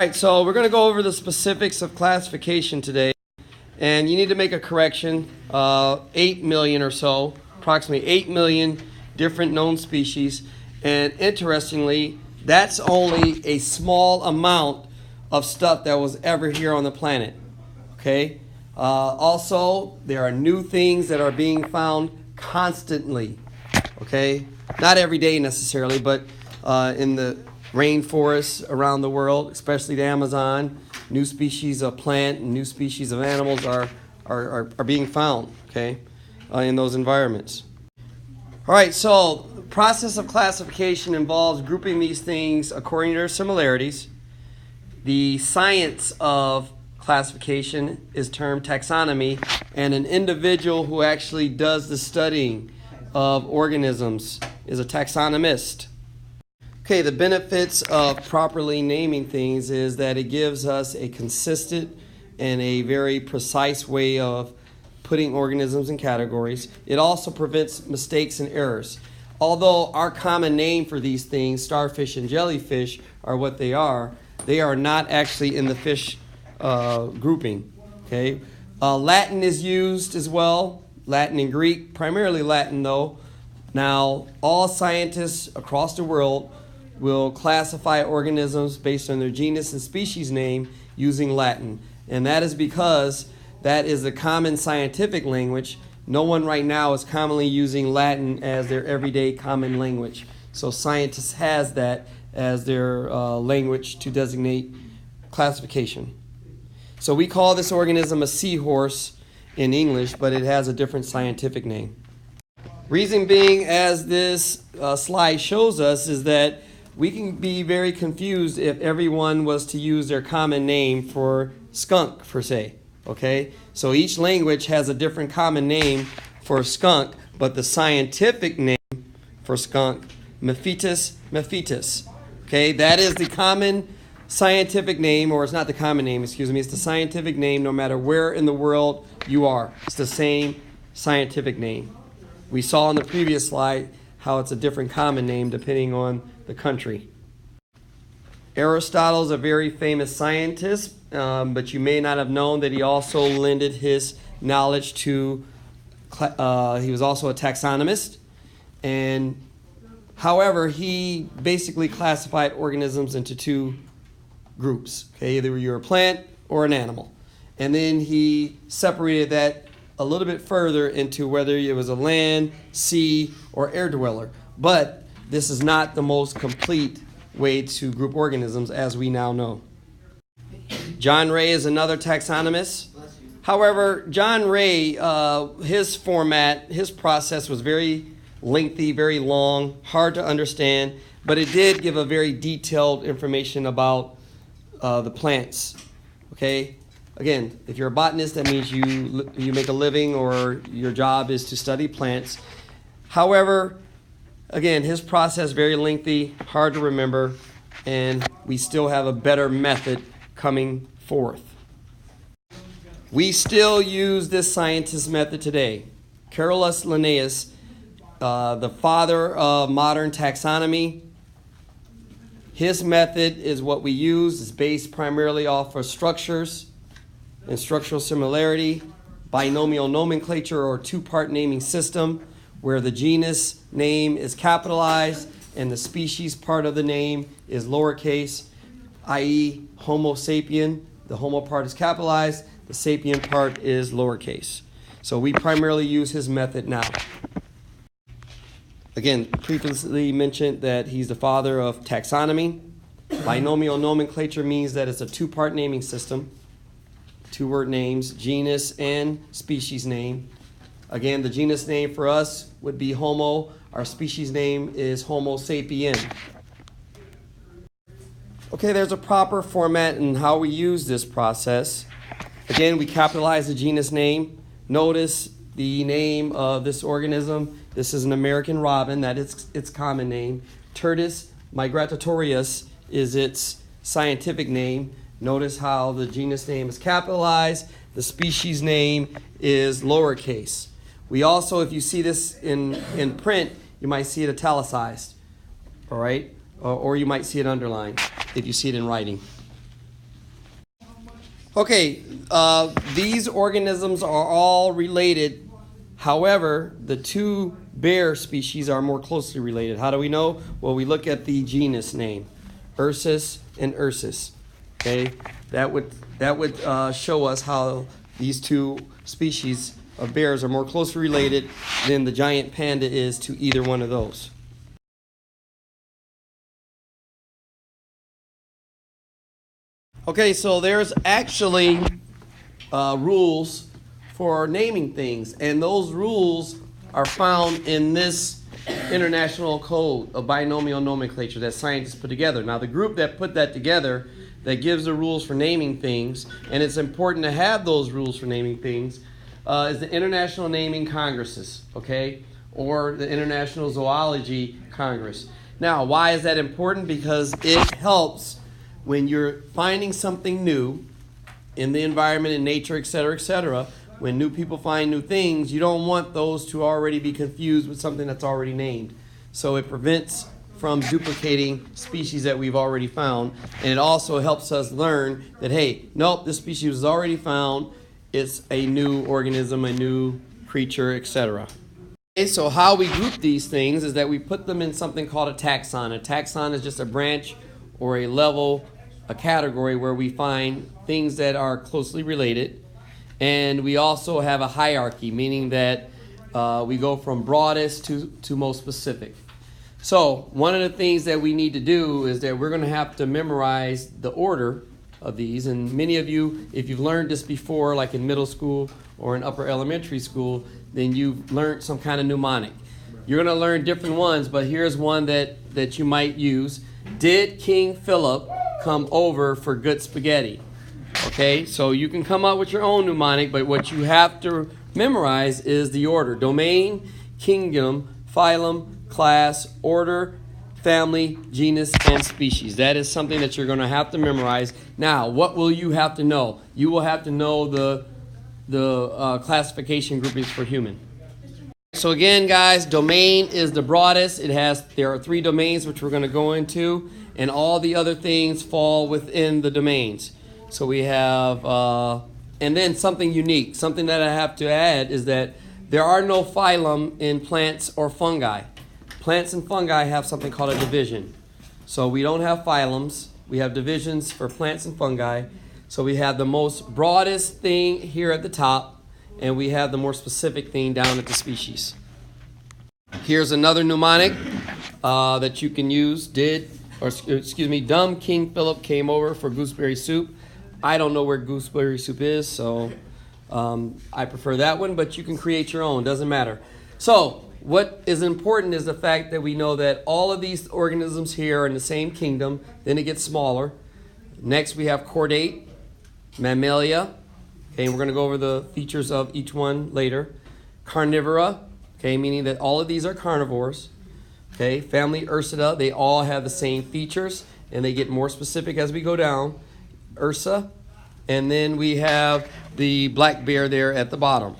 All right, so we're going to go over the specifics of classification today, and you need to make a correction. 8 million or so, approximately 8 million different known species, and interestingly, that's only a small amount of stuff that was ever here on the planet. Okay. Also, there are new things that are being found constantly. Okay, not every day necessarily, but in the rainforests around the world, especially the Amazon, new species of plant and new species of animals are being found, okay, in those environments. All right, so the process of classification involves grouping these things according to their similarities. The science of classification is termed taxonomy, and an individual who actually does the studying of organisms is a taxonomist. Okay, the benefits of properly naming things is that it gives us a consistent and a very precise way of putting organisms in categories. It also prevents mistakes and errors. Although our common name for these things, starfish and jellyfish, are what they are not actually in the fish grouping. Okay, Latin is used as well, Latin and Greek, primarily Latin though. Now, all scientists across the world will classify organisms based on their genus and species name using Latin. And that is because that is the common scientific language. No one right now is commonly using Latin as their everyday common language. So scientists has that as their language to designate classification. So we call this organism a seahorse in English, but it has a different scientific name. Reason being, as this slide shows us, is that we can be very confused if everyone was to use their common name for skunk, per se. Okay? So each language has a different common name for skunk, but the scientific name for skunk, Mephitis mephitis. Okay? That is the common scientific name, or it's not the common name, it's the scientific name no matter where in the world you are. It's the same scientific name. We saw in the previous slide how it's a different common name depending on the country. Aristotle is a very famous scientist, but you may not have known that he also lended his knowledge to, he was also a taxonomist, and however, he basically classified organisms into two groups. Okay, either you're a plant or an animal. And then he separated that a little bit further into whether it was a land, sea, or air dweller. But this is not the most complete way to group organisms, as we now know. John Ray is another taxonomist. However, John Ray, his process was very lengthy, very long, hard to understand, but it did give a very detailed information about the plants. Okay? Again, if you're a botanist, that means you make a living or your job is to study plants. However, again, his process very lengthy, hard to remember, and we still have a better method coming forth. We still use this scientist method today. Carolus Linnaeus, the father of modern taxonomy, his method is what we use. It's based primarily off of structures and structural similarity, binomial nomenclature or two-part naming system, where the genus name is capitalized and the species part of the name is lowercase, i.e. Homo sapien. The Homo part is capitalized, the sapien part is lowercase. So we primarily use his method now. Again, previously mentioned that he's the father of taxonomy. Binomial nomenclature means that it's a two-part naming system. Two-word names, genus and species name. Again, the genus name for us would be Homo. Our species name is Homo sapien. Okay, there's a proper format in how we use this process. Again, we capitalize the genus name. Notice the name of this organism. This is an American robin. That is its common name. Turdus migratorius is its scientific name. Notice how the genus name is capitalized. The species name is lowercase. We also, if you see this in print, you might see it italicized. All right? Or you might see it underlined if you see it in writing. Okay, these organisms are all related. However, the two bear species are more closely related. How do we know? Well, we look at the genus name, Ursus and Ursus. Okay, that would show us how these two species of bears are more closely related than the giant panda is to either one of those. Okay, so there's actually rules for naming things, and those rules are found in this international code of binomial nomenclature that scientists put together. Now, the group that put that together, that gives the rules for naming things, and it's important to have those rules for naming things, is the International Naming Congresses, okay, or the International Zoology Congress. Now, why is that important? Because it helps when you're finding something new in the environment, in nature, etc., when new people find new things, you don't want those to already be confused with something that's already named. So it prevents from duplicating species that we've already found, and it also helps us learn that, hey, nope, this species was already found. It's a new organism, a new creature, etc. Okay, so how we group these things is that we put them in something called a taxon. A taxon is just a branch or a level, a category where we find things that are closely related. And we also have a hierarchy, meaning that we go from broadest to most specific. So one of the things that we need to do is that we're going to have to memorize the order of these. And many of you, if you've learned this before, like in middle school or in upper elementary school, then you've learned some kind of mnemonic. You're going to learn different ones, but here's one that you might use. Did King Philip come over for good spaghetti? Okay, so you can come up with your own mnemonic, but what you have to memorize is the order. Domain, kingdom, phylum, class, order, family, genus, and species. That is something that you're going to have to memorize. Now, what will you have to know? You will have to know the classification groupings for human. So again, guys, domain is the broadest. There are 3 domains which we're going to go into, and all the other things fall within the domains. So we have, and then something unique. Something that I have to add is that there are no phylum in plants or fungi. Plants and fungi have something called a division. So we don't have phylums. We have divisions for plants and fungi. So we have the most broadest thing here at the top, and we have the more specific thing down at the species. Here's another mnemonic that you can use. Dumb King Philip came over for gooseberry soup. I don't know where gooseberry soup is, so I prefer that one, but you can create your own. Doesn't matter. So what is important is the fact that we know that all of these organisms here are in the same kingdom. Then it gets smaller. Next we have chordate, Mammalia. Okay, and we're going to go over the features of each one later. Carnivora, okay, meaning that all of these are carnivores. Okay, family Ursida, they all have the same features, and they get more specific as we go down. Ursa, and then we have the black bear there at the bottom.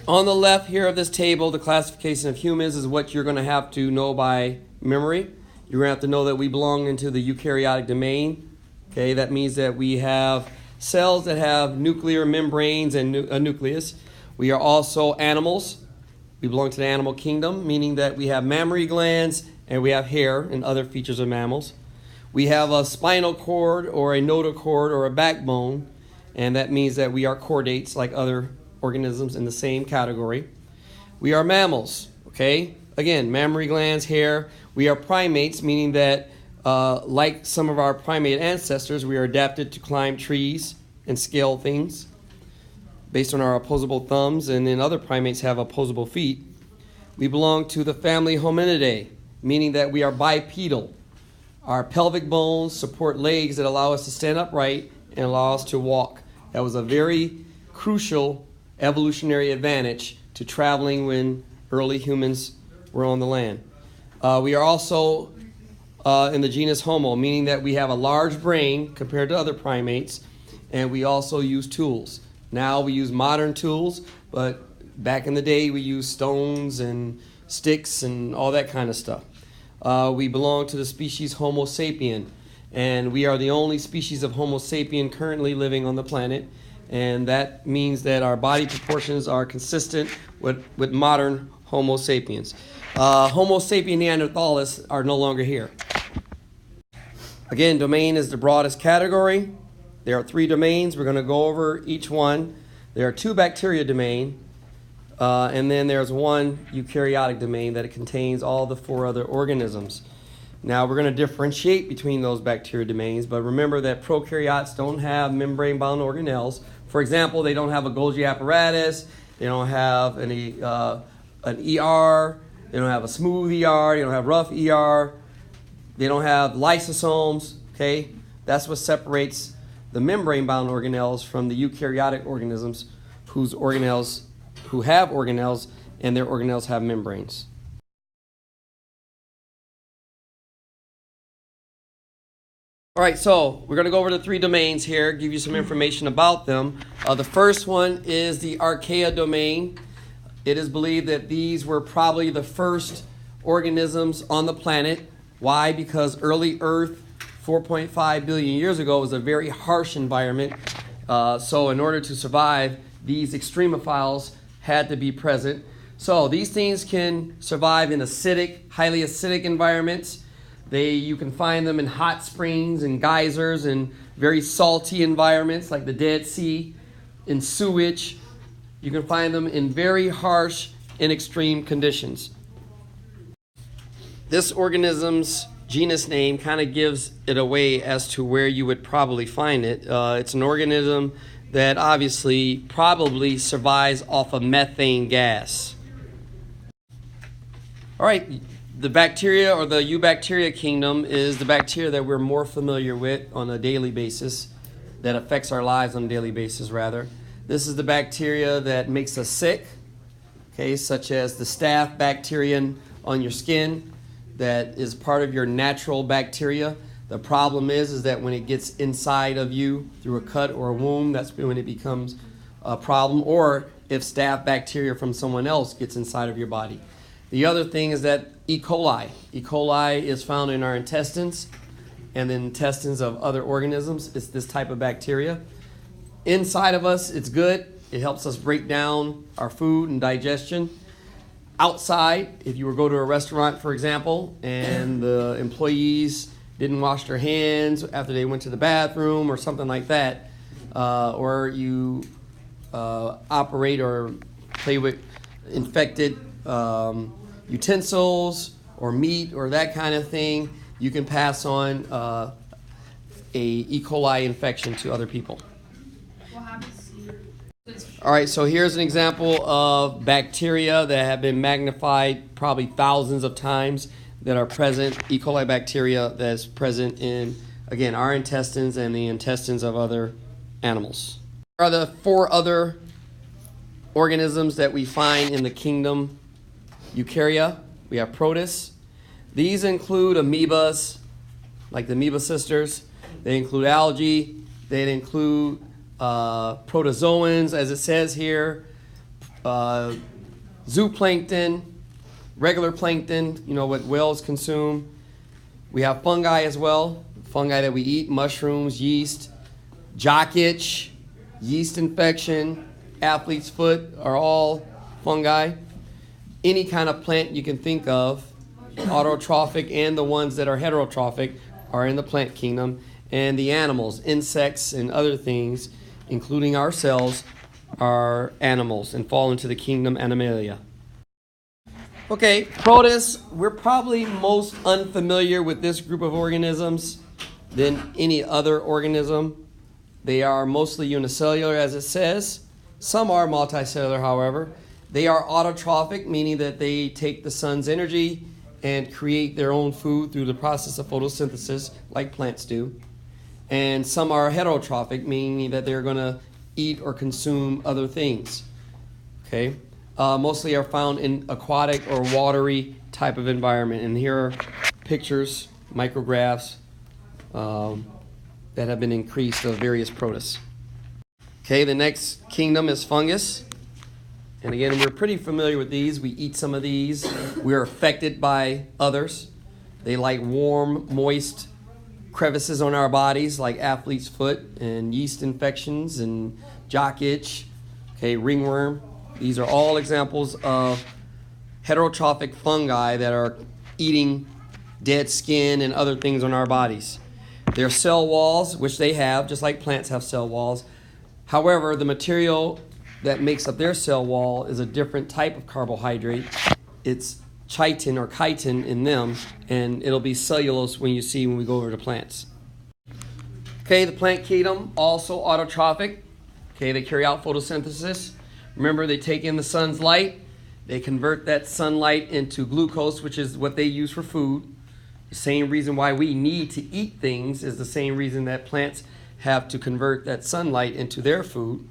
On the left here of this table, the classification of humans is what you're going to have to know by memory. You're going to have to know that we belong into the eukaryotic domain. Okay, that means that we have cells that have nuclear membranes and a nucleus. We are also animals. We belong to the animal kingdom, meaning that we have mammary glands and we have hair and other features of mammals. We have a spinal cord or a notochord or a backbone, and that means that we are chordates like other organisms in the same category. We are mammals, okay? Again, mammary glands, hair. We are primates, meaning that like some of our primate ancestors, we are adapted to climb trees and scale things based on our opposable thumbs, and then other primates have opposable feet. We belong to the family Hominidae, meaning that we are bipedal. Our pelvic bones support legs that allow us to stand upright and allow us to walk. That was a very crucial evolutionary advantage to traveling when early humans were on the land. We are also in the genus Homo, meaning that we have a large brain compared to other primates, and we also use tools. Now we use modern tools, but back in the day we used stones and sticks and all that kind of stuff. We belong to the species Homo sapien. And we are the only species of Homo sapien currently living on the planet. And that means that our body proportions are consistent with modern Homo sapiens. Homo sapien neanderthalis are no longer here. Again, domain is the broadest category. There are 3 domains. We're going to go over each one. There are 2 bacteria domain, and then there's 1 eukaryotic domain that contains all the 4 other organisms. Now we're going to differentiate between those bacteria domains, but remember that prokaryotes don't have membrane-bound organelles. For example, they don't have a Golgi apparatus. They don't have an ER. They don't have a smooth ER. They don't have rough ER. They don't have lysosomes. Okay, that's what separates the membrane-bound organelles from the eukaryotic organisms, who have organelles, and their organelles have membranes. All right, so we're going to go over the 3 domains here, give you some information about them. The first one is the Archaea domain. It is believed that these were probably the first organisms on the planet. Why? Because early Earth, 4.5 billion years ago, was a very harsh environment. So in order to survive, these extremophiles had to be present. So these things can survive in acidic, highly acidic environments. You can find them in hot springs and geysers and very salty environments like the Dead Sea, in sewage. You can find them in very harsh and extreme conditions. This organism's genus name kind of gives it away as to where you would probably find it. It's an organism that obviously probably survives off of methane gas. All right. The bacteria, or the Eubacteria kingdom, is the bacteria that we're more familiar with on a daily basis, that affects our lives on a daily basis, rather. This is the bacteria that makes us sick, okay, such as the staph bacteria on your skin, that is part of your natural bacteria. The problem is that when it gets inside of you through a cut or a wound, that's when it becomes a problem, or if staph bacteria from someone else gets inside of your body. The other thing is that E. coli. E. coli is found in our intestines and the intestines of other organisms. It's this type of bacteria. Inside of us, it's good. It helps us break down our food and digestion. Outside, if you were to go to a restaurant, for example, and the employees didn't wash their hands after they went to the bathroom or something like that, or you operate or play with infected utensils or meat or that kind of thing, you can pass on a E. coli infection to other people. What happens? All right, so here's an example of bacteria that have been magnified probably thousands of times that are present, E. coli bacteria that's present in, again, our intestines and the intestines of other animals. Here are the 4 other organisms that we find in the kingdom Eukarya. We have Protists. These include amoebas, like the amoeba sisters. They include algae. They include protozoans, as it says here, zooplankton, regular plankton, what whales consume. We have fungi as well, fungi that we eat, mushrooms, yeast, jock itch, yeast infection, athlete's foot are all fungi. Any kind of plant you can think of, autotrophic and the ones that are heterotrophic, are in the plant kingdom. And the animals, insects and other things, including ourselves, are animals and fall into the kingdom Animalia. Okay, protists, we're probably most unfamiliar with this group of organisms than any other organism. They are mostly unicellular, as it says. Some are multicellular, however. They are autotrophic, meaning that they take the sun's energy and create their own food through the process of photosynthesis, like plants do. And some are heterotrophic, meaning that they're going to eat or consume other things. Okay, mostly are found in aquatic or watery type of environment. And here are pictures, micrographs that have been increased of various protists. Okay, the next kingdom is fungus. And again, we're pretty familiar with these. We eat some of these. We're affected by others. They like warm, moist, crevices on our bodies like athlete's foot and yeast infections and jock itch, okay, ringworm. These are all examples of heterotrophic fungi that are eating dead skin and other things on our bodies. Their cell walls, which they have, just like plants have cell walls. However, the material that makes up their cell wall is a different type of carbohydrate. It's chitin or chitin in them, and it'll be cellulose when we go over to plants. Okay, the plant kingdom, also autotrophic. Okay, they carry out photosynthesis. Remember, they take in the sun's light. They convert that sunlight into glucose, which is what they use for food. The same reason why we need to eat things is the same reason that plants have to convert that sunlight into their food.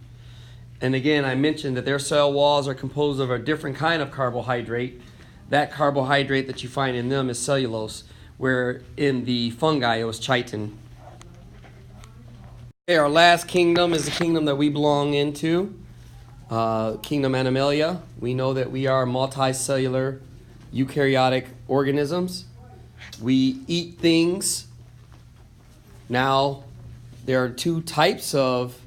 And again, I mentioned that their cell walls are composed of a different kind of carbohydrate. That carbohydrate that you find in them is cellulose, where in the fungi it was chitin. Okay, our last kingdom is the kingdom that we belong into, kingdom Animalia. We know that we are multicellular eukaryotic organisms. We eat things. Now, there are two types of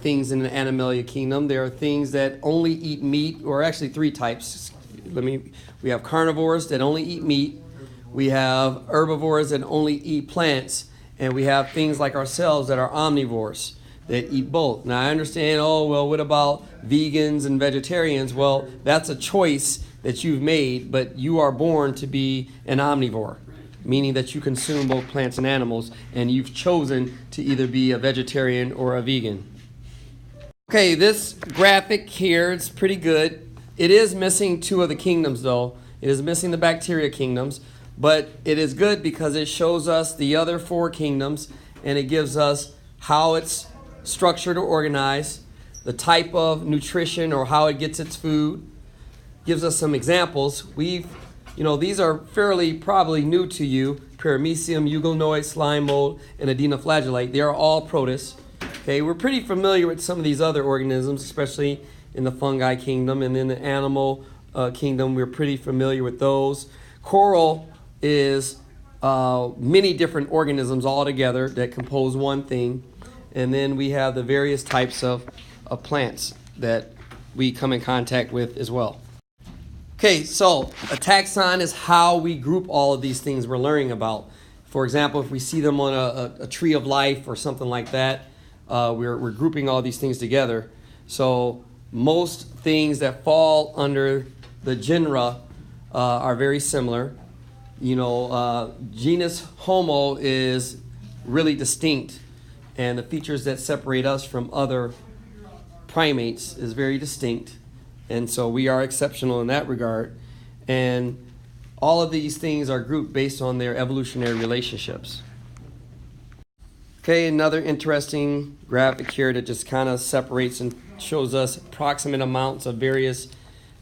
things in the Animalia kingdom. There are things that only eat meat, or actually three types. We have carnivores that only eat meat. We have herbivores that only eat plants. And we have things like ourselves that are omnivores that eat both. Now, I understand, what about vegans and vegetarians? Well, that's a choice that you've made, but you are born to be an omnivore, meaning that you consume both plants and animals, and you've chosen to either be a vegetarian or a vegan. Okay, this graphic here, it's pretty good. It is missing two of the kingdoms, though. It is missing the bacteria kingdoms, but it is good because it shows us the other four kingdoms, and it gives us how it's structured or organized, the type of nutrition or how it gets its food, gives us some examples. These are fairly probably new to you. Paramecium, euglenoid, slime mold, and adenoflagellate. They are all protists. Okay, we're pretty familiar with some of these other organisms, especially in the fungi kingdom, and in the animal kingdom, we're pretty familiar with those. Coral is many different organisms all together that compose one thing. And then we have the various types of plants that we come in contact with as well. Okay, so a taxon is how we group all of these things we're learning about. For example, if we see them on a tree of life or something like that, we're grouping all these things together. So most things that fall under the genera are very similar. Genus Homo is really distinct, and the features that separate us from other primates is very distinct. And so we are exceptional in that regard. And all of these things are grouped based on their evolutionary relationships. Okay, another interesting graphic here that just kind of separates and shows us approximate amounts of various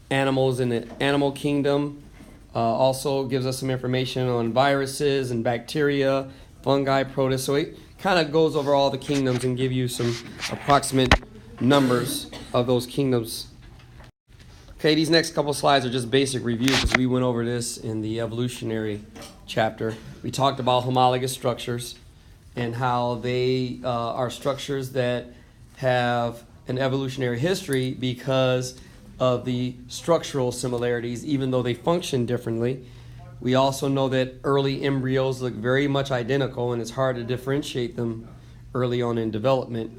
animals in the animal kingdom. Also gives us some information on viruses and bacteria, fungi, protists. So it kind of goes over all the kingdoms and give you some approximate numbers of those kingdoms. Okay, these next couple slides are just basic review because we went over this in the evolutionary chapter. We talked about homologous structures and how they are structures that have an evolutionary history because of the structural similarities, even though they function differently. We also know that early embryos look very much identical, and it's hard to differentiate them early on in development.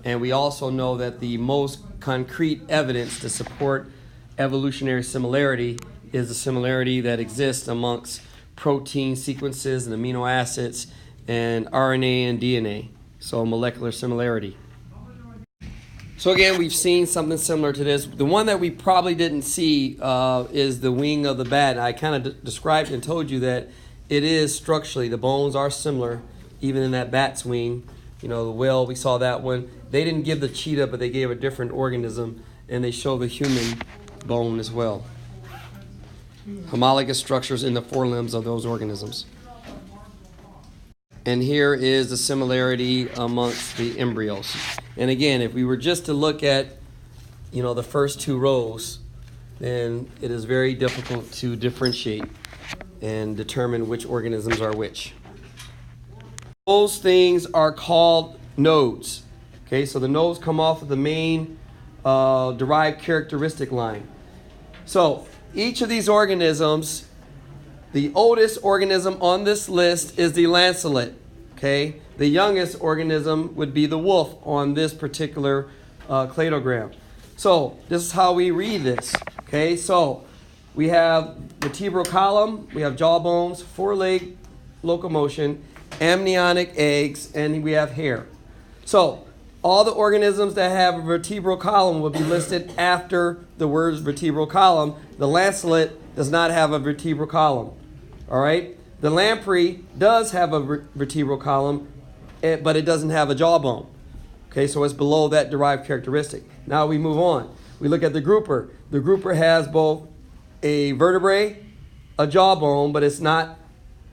And we also know that the most concrete evidence to support evolutionary similarity is the similarity that exists amongst protein sequences and amino acids and RNA and DNA, so molecular similarity. So again, we've seen something similar to this. The one that we probably didn't see is the wing of the bat. I kind of described and told you that it is structurally, the bones are similar, even in that bat's wing. The whale, we saw that one. They didn't give the cheetah, but they gave a different organism, and they show the human bone as well. Homologous structures in the forelimbs of those organisms. And here is the similarity amongst the embryos. And again, if we were just to look at, the first two rows, then it is very difficult to differentiate and determine which organisms are which. Those things are called nodes. Okay, so the nodes come off of the main derived characteristic line. So each of these organisms, the oldest organism on this list is the lancelet. Okay, the youngest organism would be the wolf on this particular cladogram. So this is how we read this. Okay, so we have vertebral column, we have jawbones, four-leg locomotion, amniotic eggs, and we have hair. So all the organisms that have a vertebral column will be listed after the words vertebral column. The lancelet does not have a vertebral column. All right? The lamprey does have a vertebral column, but it doesn't have a jawbone. Okay, so it's below that derived characteristic. Now we move on. We look at the grouper. The grouper has both a vertebrae, a jawbone, but it's not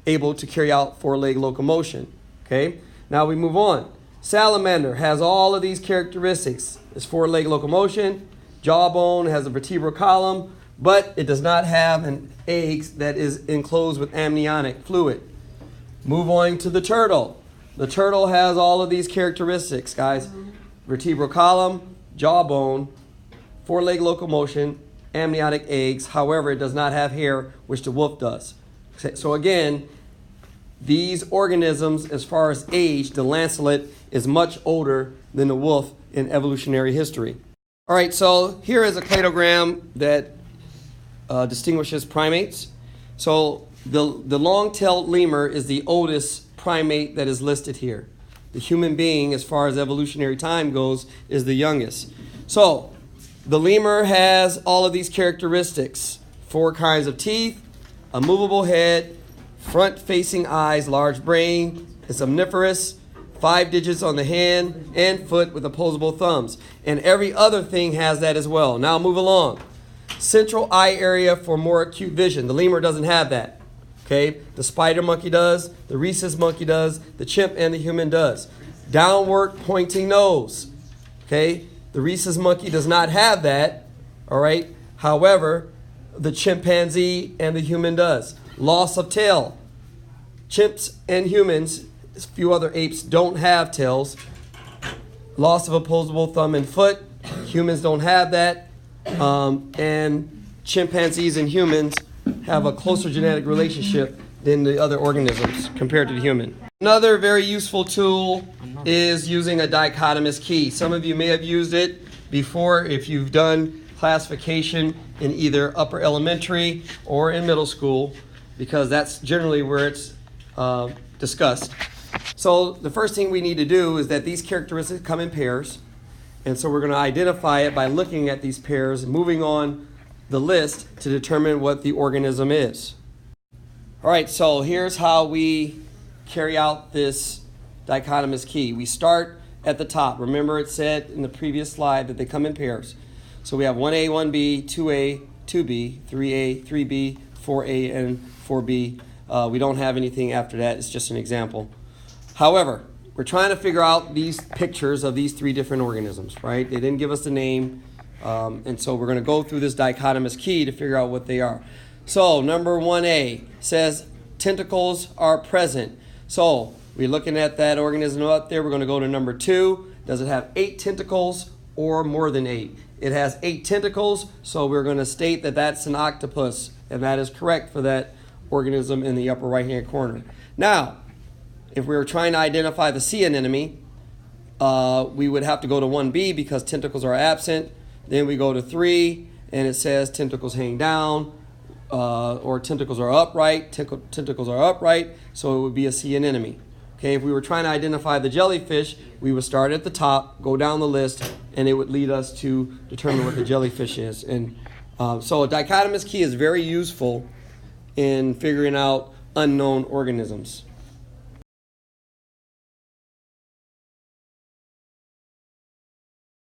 able to carry out four-leg locomotion. Okay, now we move on. Salamander has all of these characteristics. It's four-leg locomotion, jawbone, has a vertebral column, but it does not have an egg that is enclosed with amniotic fluid. Move on to the turtle. The turtle has all of these characteristics, guys. Vertebral column, jawbone, four-leg locomotion, amniotic eggs. However, it does not have hair, which the wolf does. So again, these organisms, as far as age, the lancelet is much older than the wolf in evolutionary history. All right, so here is a cladogram that distinguishes primates. So the long-tailed lemur is the oldest primate that is listed here. The human being, as far as evolutionary time goes, is the youngest. So the lemur has all of these characteristics. 4 kinds of teeth, a movable head, front-facing eyes, large brain, it's omnivorous, 5 digits on the hand and foot with opposable thumbs. And every other thing has that as well. Now move along. Central eye area for more acute vision. The lemur doesn't have that. Okay, the spider monkey does, the rhesus monkey does, the chimp and the human does. Downward pointing nose. Okay, the rhesus monkey does not have that. All right. However, the chimpanzee and the human does. Loss of tail. Chimps and humans, a few other apes, don't have tails. Loss of opposable thumb and foot. Humans don't have that. And chimpanzees and humans have a closer genetic relationship than the other organisms compared to the human. Another very useful tool is using a dichotomous key. Some of you may have used it before if you've done classification in either upper elementary or in middle school, because that's generally where it's discussed. So the first thing we need to do is that these characteristics come in pairs, and so we're going to identify it by looking at these pairs and moving on the list to determine what the organism is. All right, so here's how we carry out this dichotomous key. We start at the top. Remember it said in the previous slide that they come in pairs. So we have 1A, 1B, 2A, 2B, 3A, 3B, 4A, and 4B. We don't have anything after that. It's just an example. However, we're trying to figure out these pictures of these 3 different organisms, right? They didn't give us the name. And so we're going to go through this dichotomous key to figure out what they are. So number 1A says tentacles are present. So we're looking at that organism up there. We're going to go to number 2. Does it have 8 tentacles or more than 8? It has 8 tentacles, so we're going to state that that's an octopus, and that is correct for that organism in the upper right-hand corner. Now, if we were trying to identify the sea anemone, we would have to go to 1B because tentacles are absent. Then we go to 3, and it says tentacles hang down, or tentacles are upright. Tentacles are upright, so it would be a sea anemone. Okay, if we were trying to identify the jellyfish, we would start at the top, go down the list, and it would lead us to determine what the jellyfish is. And so a dichotomous key is very useful in figuring out unknown organisms.